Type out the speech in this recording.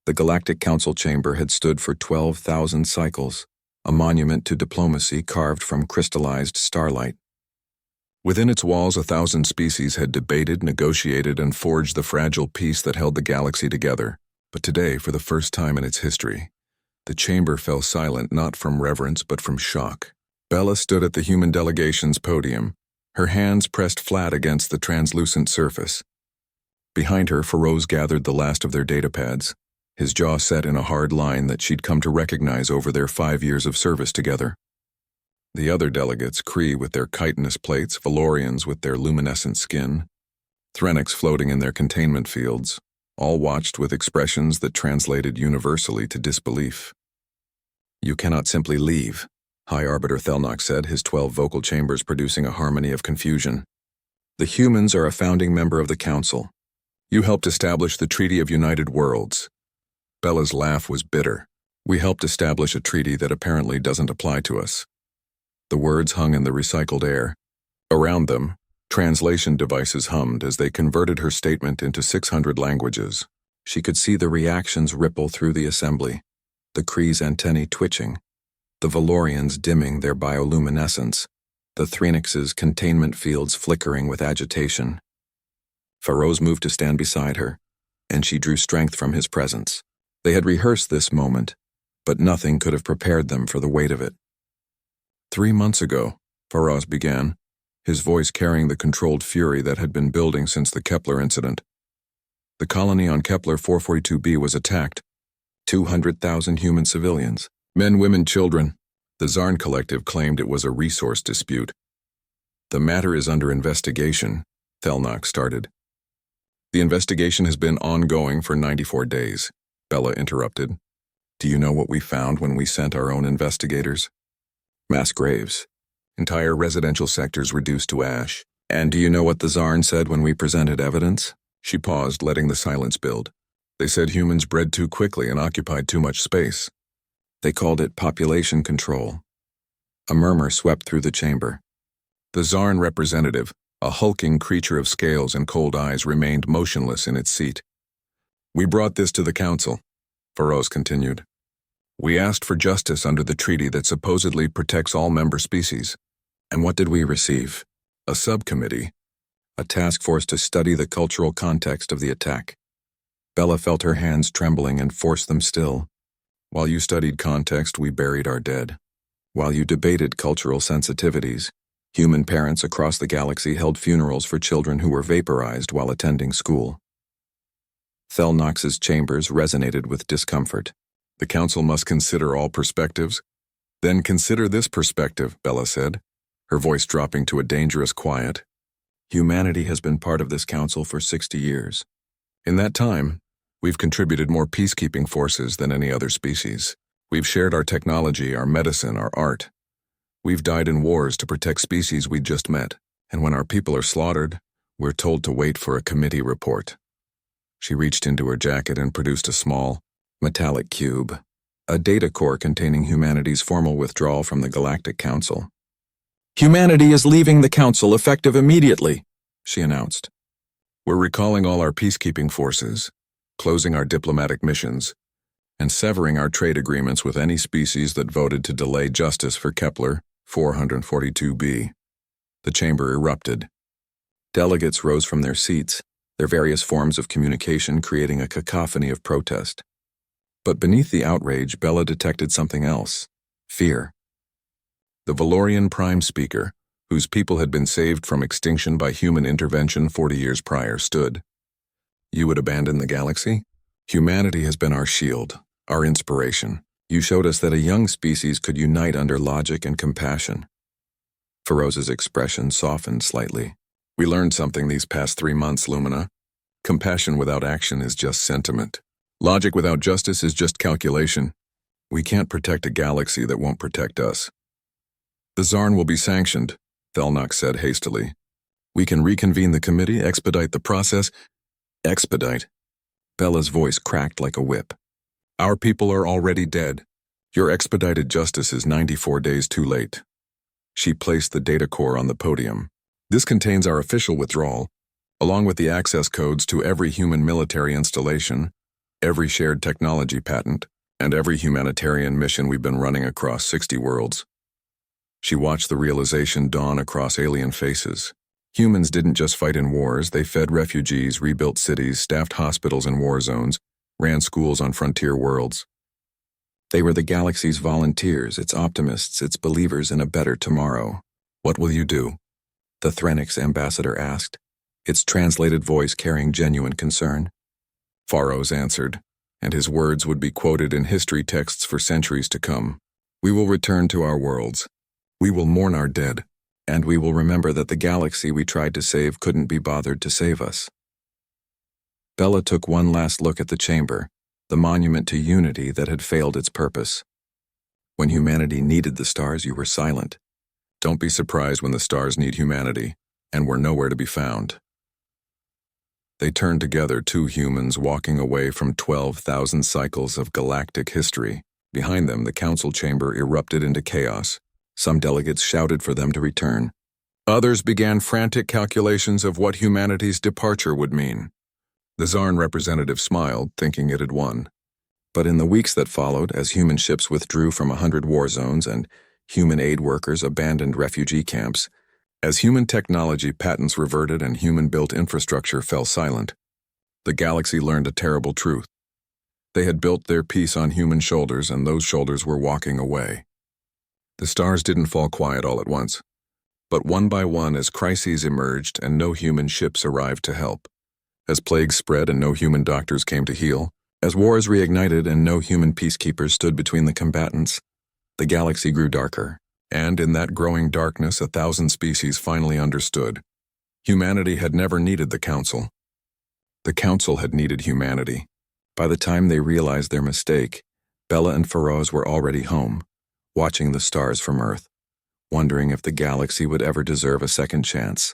The Galactic Council chamber had stood for 12,000 cycles, a monument to diplomacy carved from crystallized starlight. Within its walls, 1,000 species had debated, negotiated, and forged the fragile peace that held the galaxy together. But today, for the first time in its history, the chamber fell silent not from reverence but from shock. Bella stood at the human delegation's podium, her hands pressed flat against the translucent surface. Behind her, Feroz gathered the last of their datapads, his jaw set in a hard line that she'd come to recognize over their 5 years of service together. The other delegates, Kree with their chitinous plates, Valorians with their luminescent skin, Threnics floating in their containment fields, all watched with expressions that translated universally to disbelief. "You cannot simply leave," High Arbiter Thelnox said, his 12 vocal chambers producing a harmony of confusion. "The humans are a founding member of the Council. You helped establish the Treaty of United Worlds." Bella's laugh was bitter. "We helped establish a treaty that apparently doesn't apply to us." The words hung in the recycled air. Around them, translation devices hummed as they converted her statement into 600 languages. She could see the reactions ripple through the assembly, the Kree's antennae twitching, the Valorians dimming their bioluminescence, the Threnics' containment fields flickering with agitation. Feroz moved to stand beside her, and she drew strength from his presence. They had rehearsed this moment, but nothing could have prepared them for the weight of it. 3 months ago, Feroz began, his voice carrying the controlled fury that had been building since the Kepler incident. The colony on Kepler 442b was attacked. 200,000 human civilians, men, women, children. The Zarn Collective claimed it was a resource dispute. "The matter is under investigation," Thelnox started. "The investigation has been ongoing for 94 days, Bella interrupted. "Do you know what we found when we sent our own investigators? Mass graves. Entire residential sectors reduced to ash. And do you know what the Zarn said when we presented evidence?" She paused, letting the silence build. "They said humans bred too quickly and occupied too much space. They called it population control." A murmur swept through the chamber. The Zarn representative, a hulking creature of scales and cold eyes, remained motionless in its seat. "We brought this to the Council," Feroz continued. "We asked for justice under the treaty that supposedly protects all member species. And what did we receive? A subcommittee, a task force to study the cultural context of the attack." Bella felt her hands trembling and forced them still. "While you studied context, we buried our dead. While you debated cultural sensitivities, human parents across the galaxy held funerals for children who were vaporized while attending school." Thelnox's chambers resonated with discomfort. "The Council must consider all perspectives." "Then consider this perspective," Bella said, her voice dropping to a dangerous quiet. "Humanity has been part of this Council for 60 years. In that time, we've contributed more peacekeeping forces than any other species. We've shared our technology, our medicine, our art. We've died in wars to protect species we just met, and when our people are slaughtered, we're told to wait for a committee report." She reached into her jacket and produced a small, metallic cube, a data core containing humanity's formal withdrawal from the Galactic Council. "Humanity is leaving the Council effective immediately," she announced. "We're recalling all our peacekeeping forces, closing our diplomatic missions, and severing our trade agreements with any species that voted to delay justice for Kepler 442b. The chamber erupted. Delegates rose from their seats, their various forms of communication creating a cacophony of protest. But beneath the outrage, Bella detected something else: fear. The Valorian Prime Speaker, whose people had been saved from extinction by human intervention 40 years prior, stood. "You would abandon the galaxy? Humanity has been our shield, our inspiration. You showed us that a young species could unite under logic and compassion." Feroz's expression softened slightly. "We learned something these past 3 months, Lumina. Compassion without action is just sentiment. Logic without justice is just calculation. We can't protect a galaxy that won't protect us." "The Zarn will be sanctioned," Thelnox said hastily. "We can reconvene the committee, expedite the process." "Expedite?" Bella's voice cracked like a whip. "Our people are already dead. Your expedited justice is 94 days too late." She placed the data core on the podium. "This contains our official withdrawal, along with the access codes to every human military installation, every shared technology patent, and every humanitarian mission we've been running across 60 worlds. She watched the realization dawn across alien faces. Humans didn't just fight in wars, they fed refugees, rebuilt cities, staffed hospitals in war zones, ran schools on frontier worlds. They were the galaxy's volunteers, its optimists, its believers in a better tomorrow. "What will you do?" the Threnix ambassador asked, its translated voice carrying genuine concern. Pharaoh's answered, and his words would be quoted in history texts for centuries to come. "We will return to our worlds. We will mourn our dead, and we will remember that the galaxy we tried to save couldn't be bothered to save us." Bella took one last look at the chamber, the monument to unity that had failed its purpose. When humanity needed the stars, you were silent. Don't be surprised when the stars need humanity, and were nowhere to be found. They turned together, two humans walking away from 12,000 cycles of galactic history. Behind them, the council chamber erupted into chaos. Some delegates shouted for them to return. Others began frantic calculations of what humanity's departure would mean. The Zarn representative smiled, thinking it had won. But in the weeks that followed, as human ships withdrew from 100 war zones and human aid workers abandoned refugee camps, as human technology patents reverted and human-built infrastructure fell silent, the galaxy learned a terrible truth. They had built their peace on human shoulders, and those shoulders were walking away. The stars didn't fall quiet all at once, but one by one as crises emerged and no human ships arrived to help. As plagues spread and no human doctors came to heal, as wars reignited and no human peacekeepers stood between the combatants, the galaxy grew darker, and in that growing darkness 1,000 species finally understood. Humanity had never needed the Council. The Council had needed humanity. By the time they realized their mistake, Bella and Feroz were already home, watching the stars from Earth, wondering if the galaxy would ever deserve a second chance.